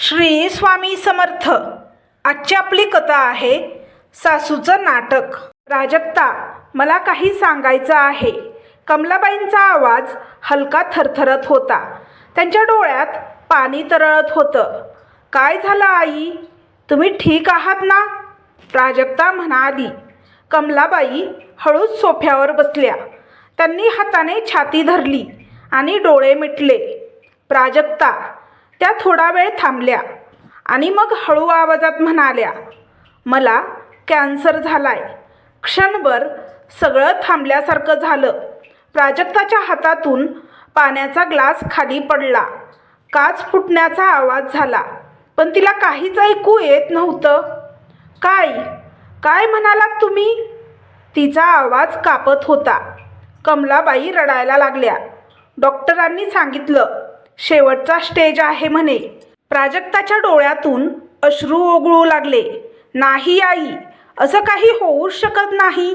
श्री स्वामी समर्थ. आजची आपली कथा आहे सासूचं नाटक. प्राजक्ता, मला काही सांगायचं आहे. कमलाबाईंचा आवाज हलका थरथरत होता. त्यांच्या डोळ्यात पाणी तरळत होतं. काय झालं आई? तुम्ही ठीक आहात ना? प्राजक्ता म्हणाली. कमलाबाई हळूच सोफ्यावर बसल्या. त्यांनी हाताने छाती धरली आणि डोळे मिटले. प्राजक्ता, त्या थोडा वेळ थांबल्या आणि मग हळू आवाजात म्हणाल्या, मला कॅन्सर झालाय. क्षणभर सगळं थांबल्यासारखं झालं. प्राजक्ताच्या हातातून पाण्याचा ग्लास खाली पडला. काच फुटण्याचा आवाज झाला, पण तिला काहीच ऐकू येत नव्हतं. काय काय म्हणालात तुम्ही? तिचा आवाज कापत होता. कमलाबाई रडायला लागल्या. डॉक्टरांनी सांगितलं शेवटचा स्टेज आहे म्हणे. प्राजक्ताच्या डोळ्यातून अश्रू ओघळू लागले. नाही आई, असं काही होऊच शकत नाही.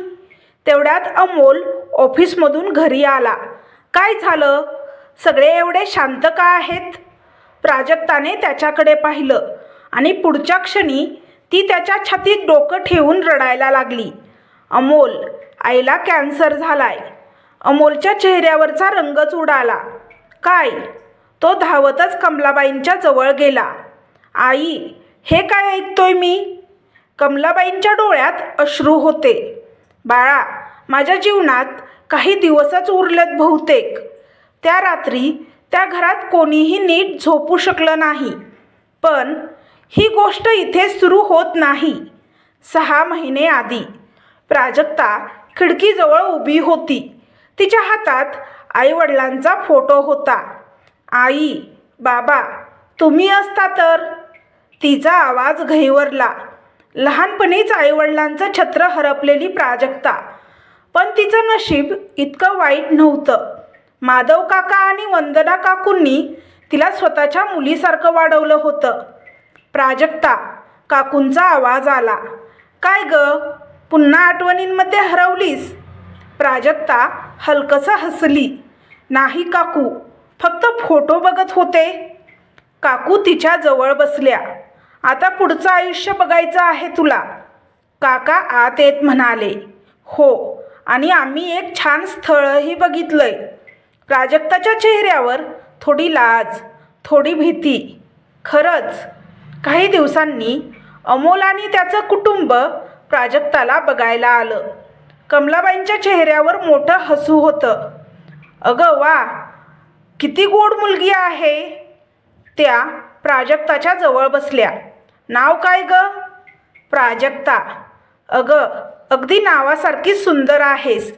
तेवढ्यात अमोल ऑफिसमधून घरी आला. काय झालं? सगळे एवढे शांत का आहेत? प्राजक्ताने त्याच्याकडे पाहिलं आणि पुढच्या क्षणी ती त्याच्या छातीत डोकं ठेवून रडायला लागली. अमोल, आईला कॅन्सर झालाय. अमोलच्या चेहऱ्यावरचा रंगच उडाला. काय? तो धावतच कमलाबाईंच्या जवळ गेला. आई, हे काय ऐकतोय मी? कमलाबाईंच्या डोळ्यात अश्रू होते. बाळा, माझ्या जीवनात काही दिवसच उरलेत बहुतेक. त्या रात्री त्या घरात कोणीही नीट झोपू शकलं नाही. पण ही गोष्ट इथे सुरू होत नाही. 6 महिने आधी प्राजक्ता खिडकीजवळ उभी होती. तिच्या हातात आईवडिलांचा फोटो होता. आई, बाबा, तुम्ही असता तर? तिचा आवाज घहिवरला. लहानपणीच आईवडिलांचं छत्र हरपलेली प्राजक्ता. पण तिचं नशीब इतकं वाईट नव्हतं. माधव काका आणि वंदना काकूंनी तिला स्वतःच्या मुलीसारखं वाढवलं होतं. प्राजक्ता, काकूंचा आवाज आला. काय ग, पुन्हा आठवणींमध्ये हरवलीस? प्राजक्ता हलकसं हसली. नाही काकू, फक्त फोटो बघत होते. काकू तिच्या जवळ बसल्या. आता पुढचं आयुष्य बघायचं आहे तुला. काका आत येत म्हणाले. हो, आणि आम्ही एक छान स्थळही बघितलंय. प्राजक्ताच्या चेहऱ्यावर थोडी लाज, थोडी भीती. खरंच? काही दिवसांनी अमोल आणि त्याचं कुटुंब प्राजक्ताला बघायला आलं. कमलाबाईंच्या चेहऱ्यावर मोठं हसू होतं. अगं वा, किती गोड मुलगी आहे. त्या प्राजक्ताच्या जवळ बसल्या. नाव काय ग? प्राजक्ता. अगं, अगदी नावासारखी सुंदर आहेस.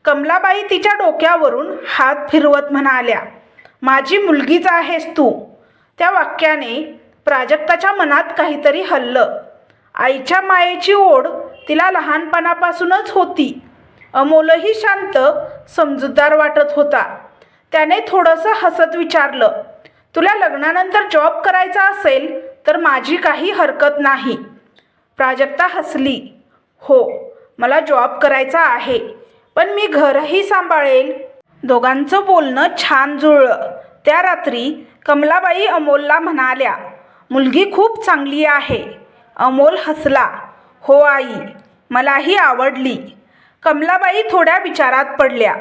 कमलाबाई तिच्या डोक्यावरून हात फिरवत म्हणाल्या. माझी मुलगीच आहेस तू. त्या वाक्याने प्राजक्ताच्या मनात काहीतरी हललं. आईच्या मायेची ओढ तिला लहानपणापासूनच होती. अमोलही शांत, समजूतदार वाटत होता. त्याने थोडंसं हसत विचारलं, तुला लग्नानंतर जॉब करायचा असेल तर माझी काही हरकत नाही. प्राजक्ता हसली. हो, मला जॉब करायचा आहे, पण मी घरही सांभाळेल. दोघांचं बोलणं छान जुळलं. त्या रात्री कमलाबाई अमोलला म्हणाल्या, मुलगी खूप चांगली आहे. अमोल हसला. हो आई, मलाही आवडली. कमलाबाई थोड्या विचारात पडल्या.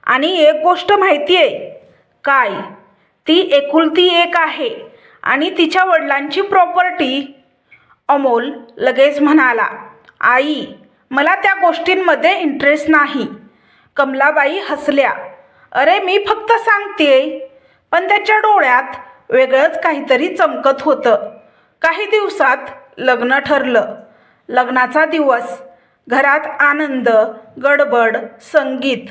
आणि एक गोष्ट माहिती आहे? काय? ती एकुलती एक आहे आणि तिच्या वडिलांची प्रॉपर्टी. अमोल लगेच म्हणाला. आई, मला त्या गोष्टींमध्ये इंटरेस्ट नाही. कमलाबाई हसल्या. अरे, मी फक्त सांगतेय. पण त्याच्या डोळ्यात वेगळंच काहीतरी चमकत होतं. काही दिवसात लग्न ठरलं. लग्नाचा दिवस. घरात आनंद, गडबड, संगीत.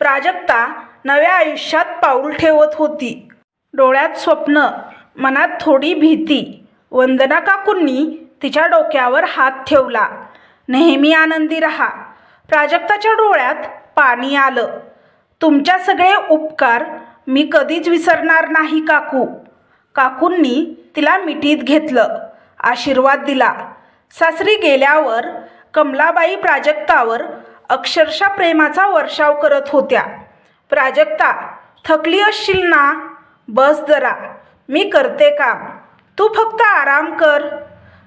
प्राजक्ता नव्या आयुष्यात पाऊल ठेवत होती. डोळ्यात स्वप्न, मनात थोडी भीती. वंदना काकूंनी तिच्या डोक्यावर हात ठेवला. नेहमी आनंदी राहा. प्राजक्ताच्या डोळ्यात पाणी आलं. तुमच्या सगळे उपकार मी कधीच विसरणार नाही काकू. काकूंनी तिला मिठीत घेतलं, आशीर्वाद दिला. सासरी गेल्यावर कमलाबाई प्राजक्तावर अक्षरशः प्रेमाचा वर्षाव करत होत्या. प्राजक्ता, थकली असशील ना? बस जरा, मी करते काम. तू फक्त आराम कर.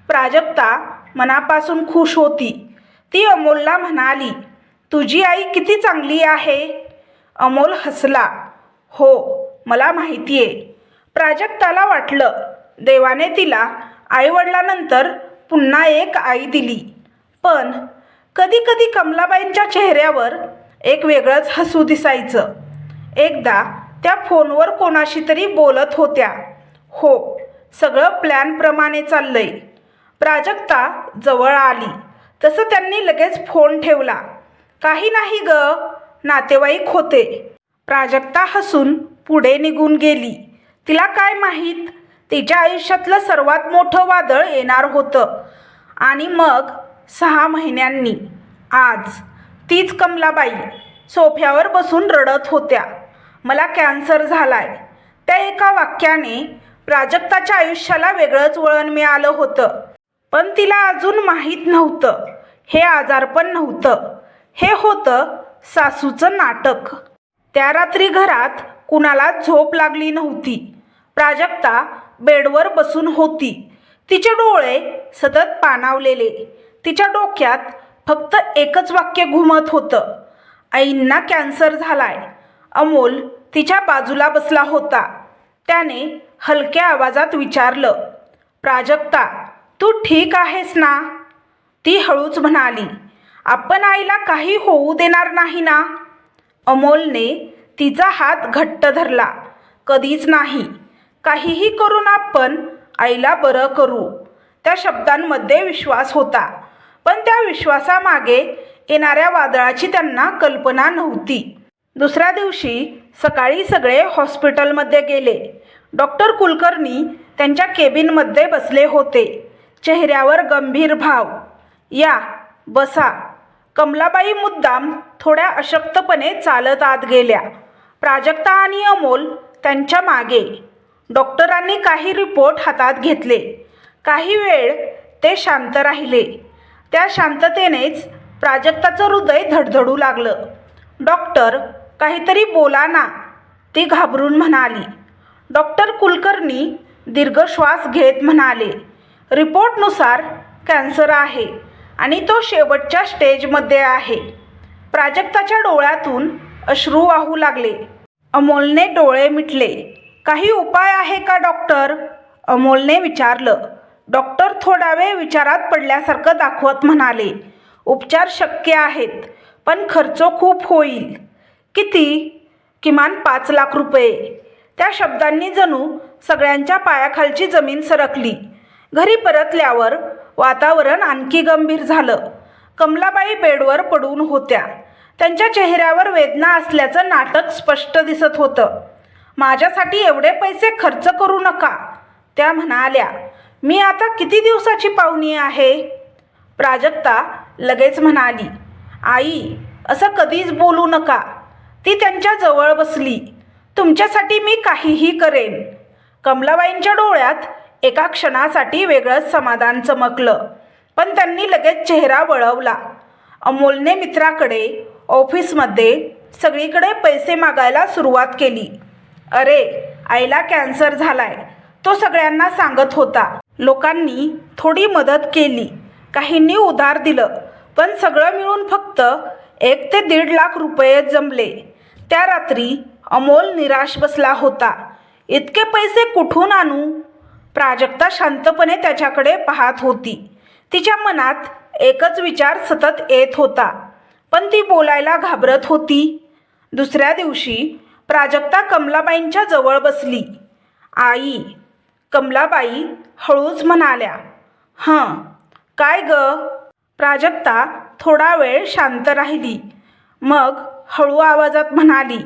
प्राजक्ता मनापासून खुश होती. ती अमोलला म्हणाली, तुझी आई किती चांगली आहे. अमोल हसला. हो, मला माहिती आहे. प्राजक्ताला वाटलं देवाने तिला आईवडिलांनंतर पुन्हा एक आई दिली. पण कधी कधी कमलाबाईंच्या चेहऱ्यावर एक वेगळंच हसू दिसायचं. एकदा त्या फोनवर कोणाशी तरी बोलत होत्या. हो, सगळं प्लॅनप्रमाणे चाललंय. प्राजक्ता जवळ आली तसं त्यांनी लगेच फोन ठेवला. काही नाही ग, नातेवाईक होते. प्राजक्ता हसून पुढे निघून गेली. तिला काय माहीत, तिच्या आयुष्यातलं सर्वात मोठं वादळ येणार होतं. आणि मग 6 महिन्यांनी आज तीच कमलाबाई सोफ्यावर बसून रडत होत्या. मला कॅन्सर झालाय. त्या एका वाक्याने प्राजक्ताच्या आयुष्याला वेगळंच वळण मिळालं होतं. पण तिला अजून माहीत नव्हतं हे आजारपण नव्हतं, हे होतं सासूचं नाटक. त्या रात्री घरात कुणालाच झोप लागली नव्हती. प्राजक्ता बेडवर बसून होती. तिचे डोळे सतत पाणावलेले. तिच्या डोक्यात फक्त एकच वाक्य घुमत होतं, आईंना कॅन्सर झालाय. अमोल तिच्या बाजूला बसला होता. त्याने हलक्या आवाजात विचारलं, प्राजक्ता, तू ठीक आहेस ना? ती हळूच म्हणाली, आपण आईला काही होऊ देणार नाही ना? अमोलने तिचा हात घट्ट धरला. कधीच नाही. काहीही करून आपण आईला बरं करू. त्या शब्दांमध्ये विश्वास होता. पण त्या विश्वासामागे येणाऱ्या वादळाची त्यांना कल्पना नव्हती. दुसऱ्या दिवशी सकाळी सगळे हॉस्पिटलमध्ये गेले. डॉक्टर कुलकर्णी त्यांच्या केबिनमध्ये बसले होते. चेहऱ्यावर गंभीर भाव. या, बसा. कमलाबाई मुद्दाम थोड्या अशक्तपणे चालत आत गेल्या. प्राजक्ता आणि अमोल त्यांच्या मागे. डॉक्टरांनी काही रिपोर्ट हातात घेतले. काही वेळ ते शांत राहिले. त्या शांततेनेच प्राजक्ताचं हृदय धडधडू लागलं. डॉक्टर, काहीतरी बोला ना, ती घाबरून म्हणाली. डॉक्टर कुलकर्णी दीर्घ श्वास घेत म्हणाले, रिपोर्टनुसार कॅन्सर आहे आणि तो शेवटच्या स्टेजमध्ये आहे. प्राजक्ताच्या डोळ्यातून अश्रू वाहू लागले. अमोलने डोळे मिटले. काही उपाय आहे का डॉक्टर? अमोलने विचारलं. डॉक्टर थोडा वेळ विचारात पडल्यासारखं दाखवत म्हणाले, उपचार शक्य आहेत, पण खर्च खूप होईल. किती? किमान 5 लाख रुपये. त्या शब्दांनी जणू सगळ्यांच्या पायाखालची जमीन सरकली. घरी परतल्यावर वातावरण आणखी गंभीर झालं. कमलाबाई बेडवर पडून होत्या. त्यांच्या चेहऱ्यावर वेदना असल्याचं नाटक स्पष्ट दिसत होतं. माझ्यासाठी एवढे पैसे खर्च करू नका, त्या म्हणाल्या. मी आता किती दिवसाची पाहुणी आहे? प्राजक्ता लगेच म्हणाली, आई, असं कधीच बोलू नका. ती त्यांच्या जवळ बसली. तुमच्यासाठी मी काहीही करेन. कमलाबाईंच्या डोळ्यात एका क्षणासाठी वेगळंच समाधान चमकलं. पण त्यांनी लगेच चेहरा वळवला. अमोलने मित्राकडे, ऑफिसमध्ये सगळीकडे पैसे मागायला सुरुवात केली. अरे, आईला कॅन्सर झालाय, तो सगळ्यांना सांगत होता. लोकांनी थोडी मदत केली, काहींनी उधार दिलं, पण सगळं मिळून फक्त 1 ते 1.5 लाख रुपये जमले. त्या रात्री अमोल निराश बसला होता. इतके पैसे कुठून आणू? प्राजक्ता शांतपणे त्याच्याकडे पाहत होती. तिच्या मनात एकच विचार सतत येत होता, पण ती बोलायला घाबरत होती. दुसऱ्या दिवशी प्राजक्ता कमलाबाईंच्या जवळ बसली. आई, कमलाबाई हळूच म्हणाल्या. हं, काय ग? प्राजक्ता थोडा वेळ शांत राहिली. मग हळू आवाजात म्हणाली,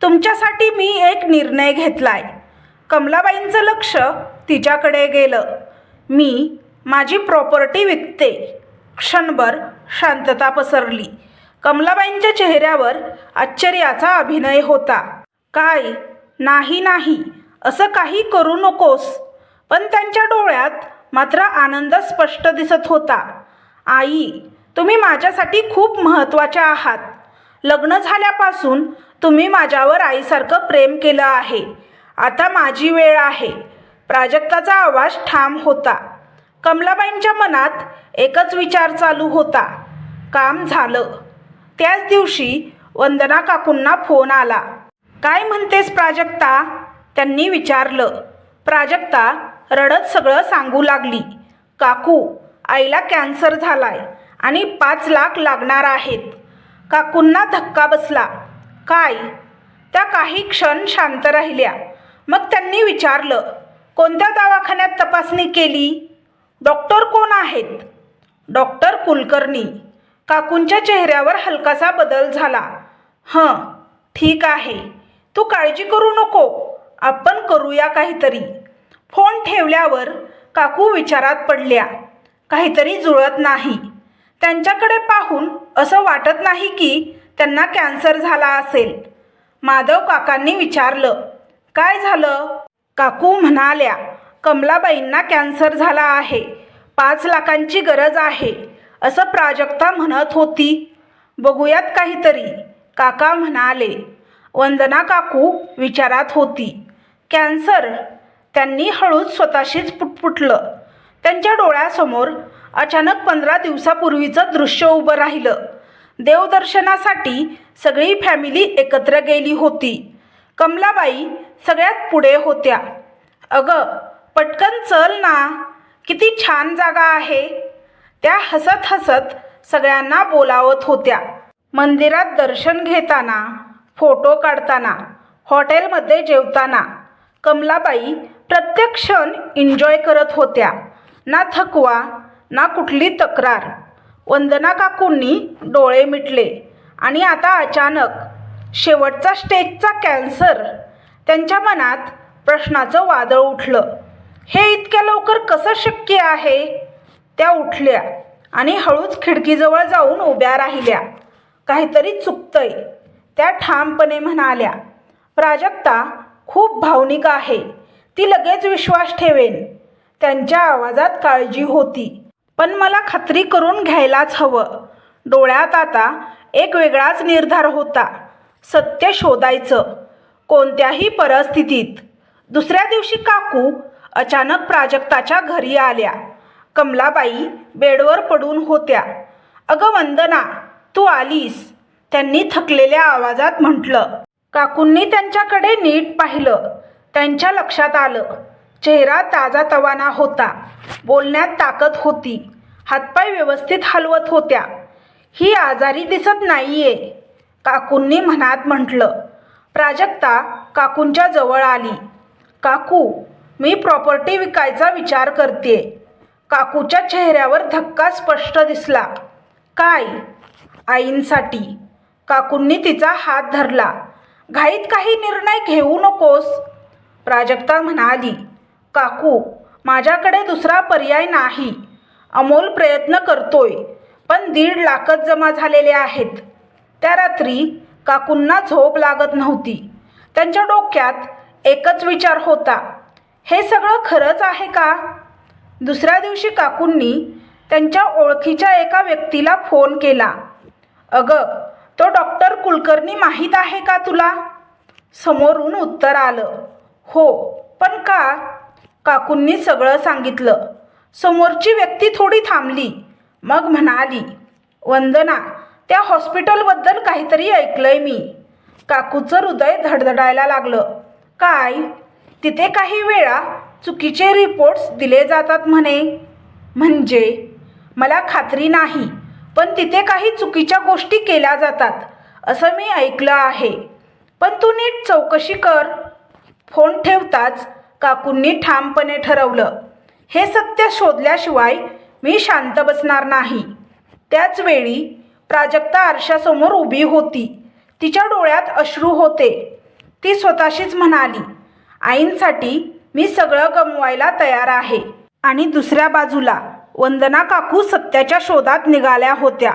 तुमच्यासाठी मी एक निर्णय घेतलाय. कमलाबाईंचं लक्ष तिच्याकडे गेलं. मी माझी प्रॉपर्टी विकते. क्षणभर शांतता पसरली. कमलाबाईंच्या चेहऱ्यावर आश्चर्याचा अभिनय होता. काय? नाही नाही, असं काही करू नकोस. पण त्यांच्या डोळ्यात मात्र आनंद स्पष्ट दिसत होता. आई, तुम्ही माझ्यासाठी खूप महत्त्वाच्या आहात. लग्न झाल्यापासून तुम्ही माझ्यावर आईसारखं प्रेम केलं आहे. आता माझी वेळ आहे. प्राजक्ताचा आवाज ठाम होता. कमलाबाईंच्या मनात एकच विचार चालू होता, काम झालं. त्याच दिवशी वंदना काकूंना फोन आला. काय म्हणतेस प्राजक्ता, त्यांनी विचारलं. प्राजक्ता रडत सगळं सांगू लागली. काकू, आईला कॅन्सर झालाय आणि 5 लाख लागणार आहेत. काकूंना धक्का बसला. काय? त्या काही क्षण शांत राहिल्या. मग त्यांनी विचारलं, कोणत्या दवाखान्यात तपासणी केली? डॉक्टर कोण आहेत? डॉक्टर कुलकर्णी. काकूंच्या चेहऱ्यावर हलकासा बदल झाला. हं, ठीक आहे, तू काळजी करू नको, आपण करूया काहीतरी. फोन ठेवल्यावर काकू विचारात पडल्या. काहीतरी जुळत नाही. त्यांच्याकडे पाहून असं वाटत नाही की त्यांना कॅन्सर झाला असेल. माधव काकांनी विचारलं, काय झालं? काकू म्हणाल्या, कमलाबाईंना कॅन्सर झाला आहे, 5 लाखांची गरज आहे असं प्राजक्ता म्हणत होती. बघूयात काहीतरी, काका म्हणाले. वंदना काकू विचारात होती. कॅन्सर? त्यांनी हळूच स्वतःशीच पुटपुटलं. त्यांच्या डोळ्यासमोर अचानक 15 दिवसापूर्वीचं दृश्य उभं राहिलं. देवदर्शनासाठी सगळी फॅमिली एकत्र गेली होती. कमलाबाई सगळ्यात पुढे होत्या. अगं पटकन चल ना, किती छान जागा आहे. त्या हसत हसत सगळ्यांना बोलावत होत्या. मंदिरात दर्शन घेताना, फोटो काढताना, हॉटेलमध्ये जेवताना कमलाबाई प्रत्येक क्षण एन्जॉय करत होत्या. ना थकवा, ना कुठली तक्रार. वंदना काकूंनी डोळे मिटले आणि आता अचानक शेवटचा स्टेजचा कॅन्सर. त्यांच्या मनात प्रश्नाचं वादळ उठलं. हे इतक्या लवकर कसं शक्य आहे? त्या उठल्या आणि हळूच खिडकीजवळ जाऊन उभ्या राहिल्या. काहीतरी चुकतंय, त्या ठामपणे म्हणाल्या. प्राजक्ता खूप भावनिक आहे, ती लगेच विश्वास ठेवेन. त्यांच्या आवाजात काळजी होती. पण मला खात्री करून घ्यायलाच हवं. डोळ्यात आता एक वेगळाच निर्धार होता, सत्य शोधायचं कोणत्याही परिस्थितीत. दुसऱ्या दिवशी काकू अचानक प्राजक्ताच्या घरी आल्या. कमलाबाई बेडवर पडून होत्या. अगं वंदना, तू आलीस, त्यांनी थकलेल्या आवाजात म्हटलं. काकूंनी त्यांच्याकडे नीट पाहिलं. त्यांच्या लक्षात आलं, चेहरा ताजातवाना होता, बोलण्यात ताकद होती, हातपाय व्यवस्थित हलवत होत्या. ही आजारी दिसत नाहीये, काकूंनी मनात म्हटलं. प्राजक्ता काकूंच्या जवळ आली. काकू, मी प्रॉपर्टी विकायचा विचार करते. काकूच्या चेहऱ्यावर धक्का स्पष्ट दिसला. काय? आईंसाठी. काकूंनी तिचा हात धरला. घाईत काही निर्णय घेऊ नकोस, प्राजक्ता म्हणाली. काकू, माझ्याकडे दुसरा पर्याय नाही. अमोल प्रयत्न करतोय, पण 1.5 लाखच जमा झालेले आहेत. त्या रात्री काकूंना झोप लागत नव्हती. त्यांच्या डोक्यात एकच विचार होता, हे सगळं खरंच आहे का? दुसऱ्या दिवशी काकूंनी त्यांच्या ओळखीच्या एका व्यक्तीला फोन केला. अगं, तो डॉक्टर कुलकर्णी माहीत आहे का तुला? समोरून उत्तर आलं, हो. पण का? काकूंनी सगळं सांगितलं. समोरची व्यक्ती थोडी थांबली, मग म्हणाली, वंदना, त्या हॉस्पिटलबद्दल काहीतरी ऐकलंय मी. काकूचं हृदय धडधडायला लागलं. काय? तिथे काही वेळा चुकीचे रिपोर्ट्स दिले जातात म्हणे. म्हणजे? मला खात्री नाही, पण तिथे काही चुकीच्या गोष्टी केल्या जातात असं मी ऐकलं आहे. पण तू नीट चौकशी कर. फोन ठेवताच काकूंनी ठामपणे ठरवलं, हे सत्य शोधल्याशिवाय मी शांत बसणार नाही. त्याच वेळी प्राजक्ता आरशासमोर उभी होती. तिच्या डोळ्यात अश्रू होते. ती स्वतःशीच म्हणाली, आईंसाठी मी सगळं गमवायला तयार आहे. आणि दुसऱ्या बाजूला वंदना काकू सत्याच्या शोधात निघाल्या होत्या.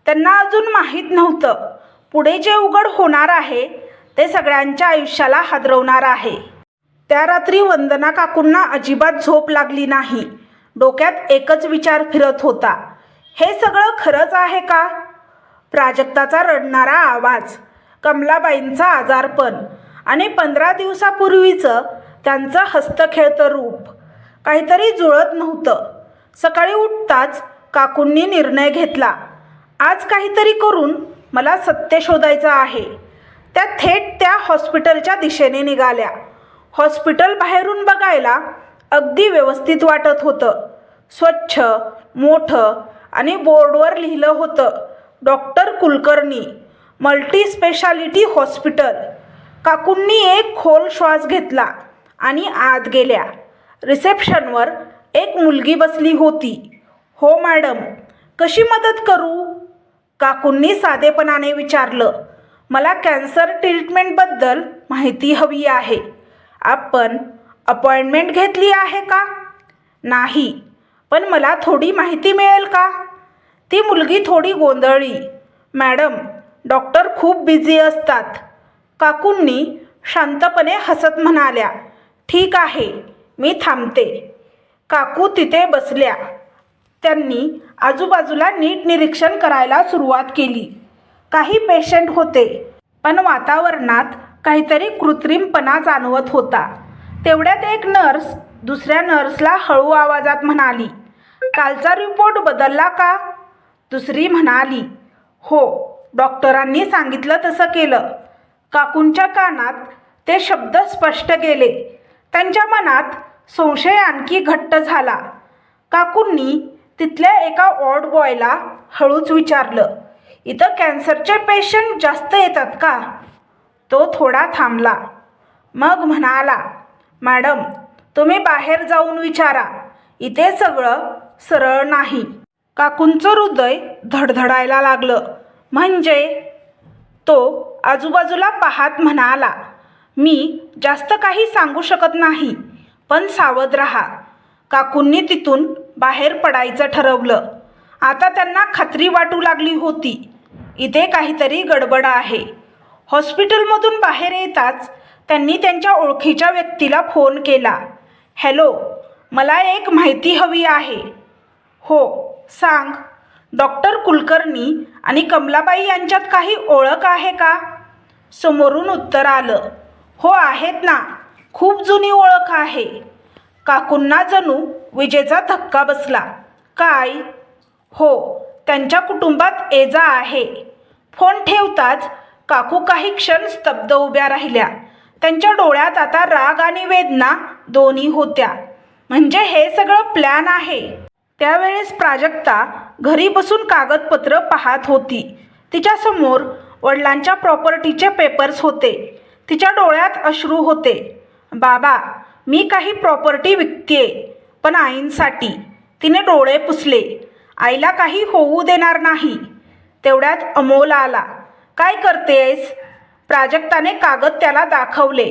त्यांना अजून माहीत नव्हतं, पुढे जे उघड होणार आहे ते सगळ्यांच्या आयुष्याला हादरवणार आहे. त्या रात्री वंदना काकूंना अजिबात झोप लागली नाही. डोक्यात एकच विचार फिरत होता, हे सगळं खरंच आहे का? प्राजक्ताचा रडणारा आवाज, कमलाबाईंचा आजारपण आणि 15 दिवसापूर्वीचं त्यांचं हस्तखेळतं रूप. काहीतरी जुळत नव्हतं. सकाळी उठताच काकूंनी निर्णय घेतला, आज काहीतरी करून मला सत्य शोधायचं आहे. त्या थेट त्या हॉस्पिटलच्या दिशेने निघाल्या. हॉस्पिटल बाहेरून बघायला अगदी व्यवस्थित वाटत होतं. स्वच्छ, मोठं आणि बोर्डवर लिहिलं होतं, doctor Kulkarni multi speciality hospital. काकूंनी एक खोल श्वास घेतला आणि आत गेल्या. रिसेप्शनवर एक मुलगी बसली होती. हो मॅडम, कशी मदत करू? काकूंनी साधेपणाने विचारलं. मला कॅन्सर ट्रीटमेंटबद्दल माहिती हवी आहे. आपण अपॉइंटमेंट घेतली आहे का? नाही, पण मला थोडी माहिती मिळेल का? ती मुलगी थोडी गोंधळली. मॅडम, डॉक्टर खूप बिझी असतात. काकूंनी शांतपणे हसत म्हणाल्या, ठीक आहे, मी थांबते. काकू तिथे बसल्या. त्यांनी आजूबाजूला नीट निरीक्षण करायला सुरुवात केली. काही पेशंट होते, पण वातावरणात काहीतरी कृत्रिमपणा जाणवत होता. तेवढ्यात एक नर्स दुसऱ्या नर्सला हळू आवाजात म्हणाली, कालचा रिपोर्ट बदलला का? दुसरी म्हणाली, हो, डॉक्टरांनी सांगितलं तसं केलं. काकूंच्या कानात ते शब्द स्पष्ट गेले. त्यांच्या मनात संशय आणखी घट्ट झाला. काकूंनी तिथल्या एका वॉर्ड बॉयला हळूच विचारलं, इथं कॅन्सरचे पेशंट जास्त येतात का? तो थोडा थांबला. मग म्हणाला, मॅडम, तुम्ही बाहेर जाऊन विचारा. इथे सगळं सरळ नाही. काकूंचं हृदय धडधडायला लागलं. म्हणजे? तो आजूबाजूला पाहत म्हणाला, मी जास्त काही सांगू शकत नाही, पण सावध राहा. काकूंनी तिथून बाहेर पडायचं ठरवलं. आता त्यांना खात्री वाटू लागली होती, इथे काहीतरी गडबड आहे. हॉस्पिटलमधून बाहेर येताच त्यांनी त्यांच्या ओळखीच्या व्यक्तीला फोन केला. हॅलो, मला एक माहिती हवी आहे. हो, सांग. डॉक्टर कुलकर्णी आणि कमलाबाई यांच्यात काही ओळख आहे का? समोरून उत्तर आलं, हो आहेत ना, खूप जुनी ओळख आहे. काकूंना जणू विजेचा धक्का बसला. काय? हो, त्यांच्या कुटुंबात एजा आहे. फोन ठेवताच काकू काही क्षण स्तब्ध उभ्या राहिल्या. त्यांच्या डोळ्यात आता राग आणि वेदना दोन्ही होत्या. म्हणजे हे सगळं प्लॅन आहे. त्यावेळेस प्राजक्ता घरी बसून कागदपत्र पाहत होती. तिच्यासमोर वडिलांच्या प्रॉपर्टीचे पेपर्स होते. तिच्या डोळ्यात अश्रू होते. बाबा, मी काही प्रॉपर्टी विकतेय, पण आईंसाठी. तिने डोळे पुसले. आईला काही होऊ देणार नाही. तेवढ्यात अमोल आला. काय करतेस? प्राजक्ताने कागद त्याला दाखवले.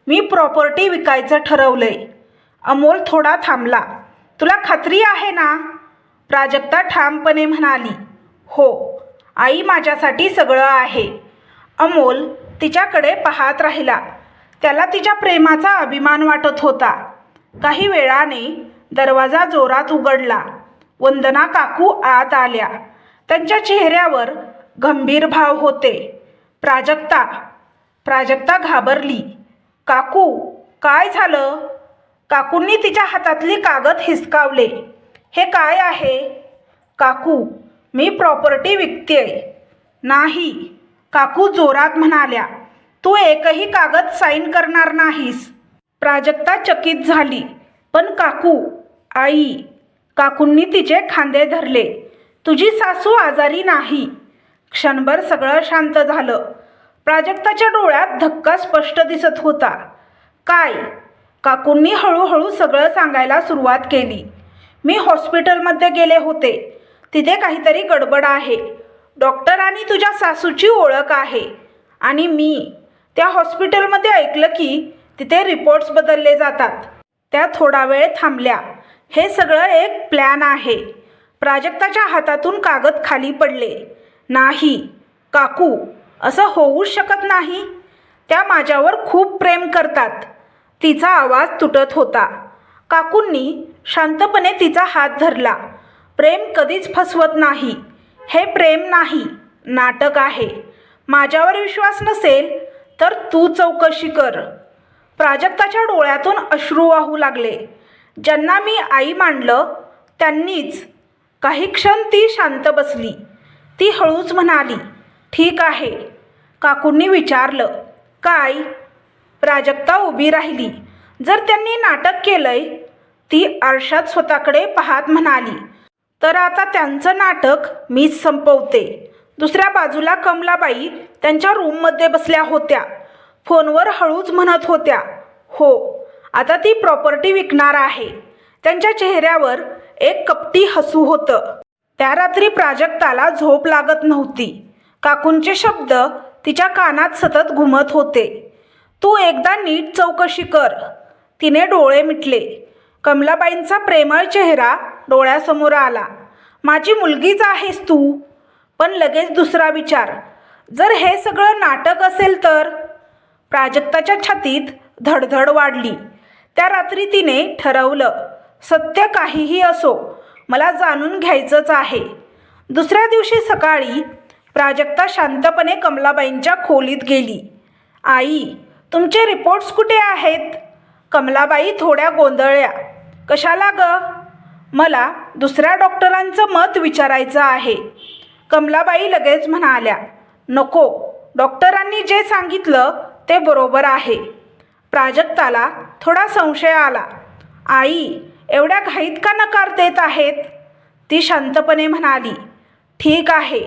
मी प्रॉपर्टी विकायचं ठरवलंय. अमोल थोडा थांबला. तुला खात्री आहे ना? प्राजक्ता ठामपणे म्हणाली, हो, आई माझ्यासाठी सगळं आहे. अमोल तिच्याकडे पाहत राहिला. त्याला तिच्या प्रेमाचा अभिमान वाटत होता. काही वेळाने दरवाजा जोरात उघडला. वंदना काकू आत आल्या. त्यांच्या चेहऱ्यावर गंभीर भाव होते. प्राजक्ता घाबरली. काकू, काय झालं? काकूंनी तिच्या हातातली कागद हिसकावले. हे काय आहे? काकू, मी प्रॉपर्टी विकतेय. नाही, काकू जोरात म्हणाल्या, तू एकही कागद साईन करणार नाहीस. प्राजक्ता चकित झाली. पण काकू, आई. काकूंनी तिचे खांदे धरले. तुझी सासू आजारी नाही. क्षणभर सगळं शांत झालं. प्राजक्ताच्या डोळ्यात धक्का स्पष्ट दिसत होता. काय? काकूंनी हळूहळू सगळं सांगायला सुरुवात केली. मी हॉस्पिटलमध्ये गेले होते. तिथे काहीतरी गडबड आहे. डॉक्टर आणि तुझ्या सासूची ओळख आहे. आणि मी त्या हॉस्पिटलमध्ये ऐकलं की तिथे रिपोर्ट्स बदलले जातात. त्या थोडा वेळ थांबल्या. हे सगळं एक प्लॅन आहे. प्राजक्ताच्या हातातून कागद खाली पडले. नाही काकू, असं होऊच शकत नाही. त्या माझ्यावर खूप प्रेम करतात. तिचा आवाज तुटत होता. काकूंनी शांतपणे तिचा हात धरला. प्रेम कधीच फसवत नाही. हे प्रेम नाही, नाटक आहे. माझ्यावर विश्वास नसेल तर तू चौकशी कर. प्राजक्ताच्या डोळ्यातून अश्रू वाहू लागले. ज्यांना मी आई मानलं त्यांनीच. काही क्षण ती शांत बसली. ती हळूच म्हणाली, ठीक आहे. काकूंनी विचारलं, काय? प्राजक्ता उभी राहिली. जर त्यांनी नाटक केलंय, ती आरशात स्वतःकडे पाहत म्हणाली, तर आता त्यांचं नाटक मीच संपवते. दुसऱ्या बाजूला कमलाबाई त्यांच्या रूममध्ये बसल्या होत्या. फोनवर हळूच म्हणत होत्या, हो, आता ती प्रॉपर्टी विकणार आहे. त्यांच्या चेहऱ्यावर एक कपटी हसू होतं. त्या रात्री प्राजक्ताला झोप लागत नव्हती. काकूंचे शब्द तिच्या कानात सतत घुमत होते. तू एकदा नीट चौकशी कर. तिने डोळे मिटले. कमलाबाईंचा प्रेमळ चेहरा डोळ्यासमोर आला. माझी मुलगीच आहेस तू. पण लगेच दुसरा विचार, जर हे सगळं नाटक असेल तर? प्राजक्ताच्या छातीत धडधड वाढली. त्या रात्री तिने ठरवलं, सत्य काहीही असो, मला जाणून घ्यायचंच आहे. दुसऱ्या दिवशी सकाळी प्राजक्ता शांतपणे कमलाबाईंच्या खोलीत गेली. आई, तुमचे रिपोर्ट्स कुठे आहेत? कमलाबाई थोड्या गोंधळल्या. कशाला ग? मला दुसऱ्या डॉक्टरांचं मत विचारायचं आहे. कमलाबाई लगेच म्हणाल्या, नको, डॉक्टरांनी जे सांगितलं ते बरोबर आहे. प्राजक्ताला थोडा संशय आला. आई, एवढ्या घाईत का नकार देत आहेत? ती शांतपणे म्हणाली, ठीक आहे.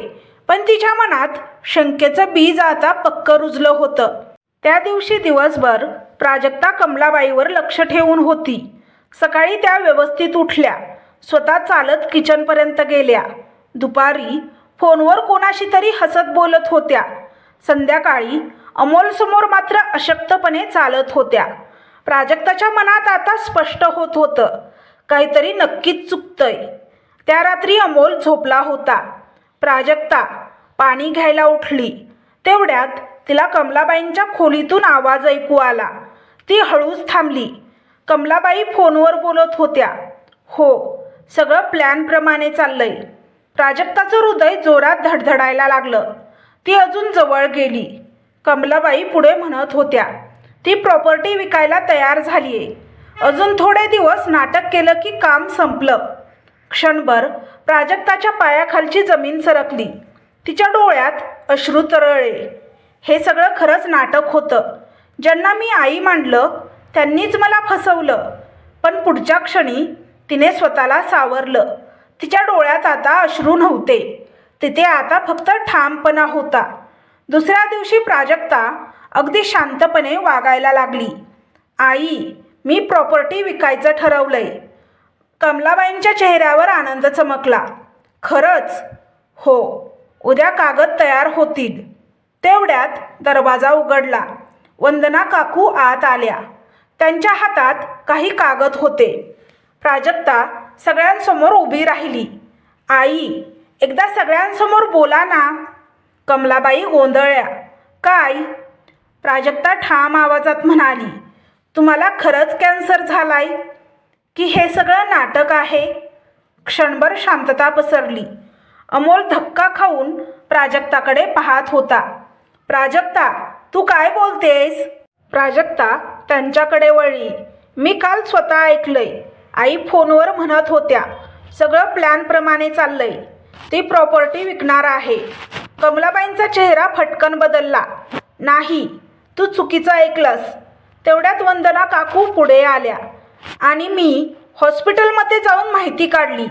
पण तिच्या मनात शंकेचं बीज आता पक्क रुजलं होतं. त्या दिवशी दिवसभर प्राजक्ता कमलाबाईवर लक्ष ठेवून होती. सकाळी त्या व्यवस्थित उठल्या. स्वतः चालत किचनपर्यंत गेल्या. दुपारी फोनवर कोणाशी तरी हसत बोलत होत्या. संध्याकाळी अमोलसमोर मात्र अशक्तपणे चालत होत्या. प्राजक्ताच्या मनात आता स्पष्ट होत होतं, काहीतरी नक्कीच चुकतंय. त्या रात्री अमोल झोपला होता. प्राजक्ता पाणी घ्यायला उठली. तेवढ्यात तिला कमलाबाईंच्या खोलीतून आवाज ऐकू आला. ती हळूच थांबली. कमलाबाई फोनवर बोलत होत्या. हो, सगळं प्लॅनप्रमाणे चाललंय. प्राजक्ताचं हृदय जोरात धडधडायला लागलं. ती अजून जवळ गेली. कमलाबाई पुढे म्हणत होत्या, ती प्रॉपर्टी विकायला तयार झालीये. अजून थोडे दिवस नाटक केलं की काम संपलं. क्षणभर प्राजक्ताच्या पायाखालची जमीन सरकली. तिच्या डोळ्यात अश्रू तरळले. हे सगळं खरंच नाटक होतं. ज्यांना मी आई मानलं त्यांनीच मला फसवलं. पण पुढच्या क्षणी तिने स्वतःला सावरलं. तिच्या डोळ्यात आता अश्रू नव्हते. तिथे आता फक्त ठामपणा होता. दुसऱ्या दिवशी प्राजक्ता अगदी शांतपणे वागायला लागली. आई, मी प्रॉपर्टी विकायचं ठरवलंय. कमलाबाईंच्या चेहऱ्यावर आनंद चमकला. खरंच? हो, उद्या कागद तयार होतील. तेवढ्यात दरवाजा उघडला. वंदना काकू आत आल्या. त्यांच्या हातात काही कागद होते. प्राजक्ता सगळ्यांसमोर उभी राहिली. आई, एकदा सगळ्यांसमोर बोला ना. कमलाबाई गोंधळल्या. काय? प्राजक्ता ठाम आवाजात म्हणाली, तुम्हाला खरंच कॅन्सर झालाय की हे सगळं नाटक आहे? क्षणभर शांतता पसरली. अमोल धक्का खाऊन प्राजक्ताकडे पाहत होता. प्राजक्ता, तू काय बोलतेस? प्राजक्ता त्यांच्याकडे वळली. मी काल स्वतः ऐकलंय. आई फोनवर म्हणत होत्या, सगळं प्लॅनप्रमाणे चाललंय. ती प्रॉपर्टी विकणार आहे. कमलाबाईंचा चेहरा फटकन बदलला. नाही, तू चुकीचं ऐकलंस. तेवढ्यात वंदना काकू पुढे आल्या. आणि मी हॉस्पिटलमध्ये जाऊन माहिती काढली.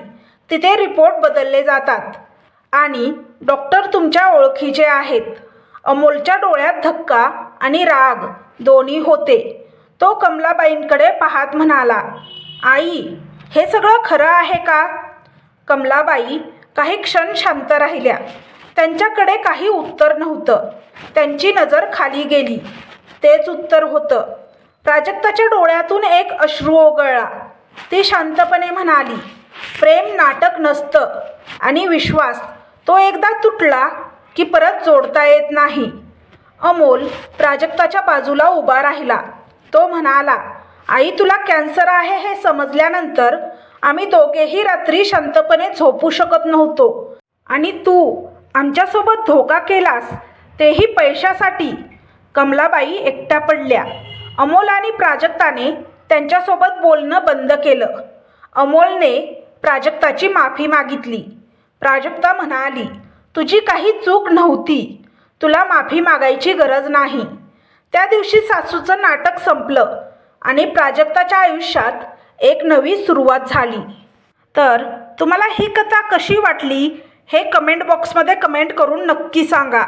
तिथे रिपोर्ट बदलले जातात आणि डॉक्टर तुमच्या ओळखीचे आहेत. अमोलच्या डोळ्यात धक्का आणि राग दोन्ही होते. तो कमलाबाईंकडे पाहत म्हणाला, आई, हे सगळं खरं आहे का? कमलाबाई काही क्षण शांत राहिल्या. त्यांच्याकडे काही उत्तर नव्हतं. त्यांची नजर खाली गेली. तेच उत्तर होतं. प्राजक्ताच्या डोळ्यातून एक अश्रू ओघळला. ती शांतपणे म्हणाली, प्रेम नाटक नसतं आणि विश्वास तो एकदा तुटला की परत जोडता येत नाही. अमोल प्राजक्ताच्या बाजूला उभा राहिला. तो म्हणाला, आई, तुला कॅन्सर आहे हे समजल्यानंतर आम्ही दोघेही रात्री शांतपणे झोपू शकत नव्हतो. आणि तू आमच्यासोबत धोका केलास, तेही पैशासाठी. कमलाबाई एकट्या पडल्या. अमोल आणि प्राजक्ताने त्यांच्यासोबत बोलणं बंद केलं. अमोलने प्राजक्ताची माफी मागितली. प्राजक्ता म्हणाली, तुझी काही चूक नव्हती. तुला माफी मागायची गरज नाही. त्या दिवशी सासूचं नाटक संपलं आणि प्राजक्ताच्या आयुष्यात एक नवी सुरुवात झाली. तर तुम्हाला ही कथा कशी वाटली हे कमेंट बॉक्समध्ये कमेंट करून नक्की सांगा.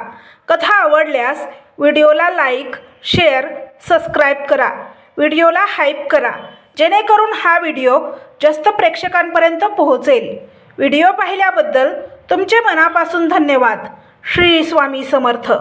कथा आवडल्यास व्हिडिओला लाईक, शेअर, सबस्क्राईब करा. व्हिडिओला हाईप करा जेणेकरून हा व्हिडिओ जास्त प्रेक्षकांपर्यंत पोहोचेल. व्हिडिओ पाहिल्याबद्दल तुमचे मनापासून धन्यवाद. श्री स्वामी समर्थ.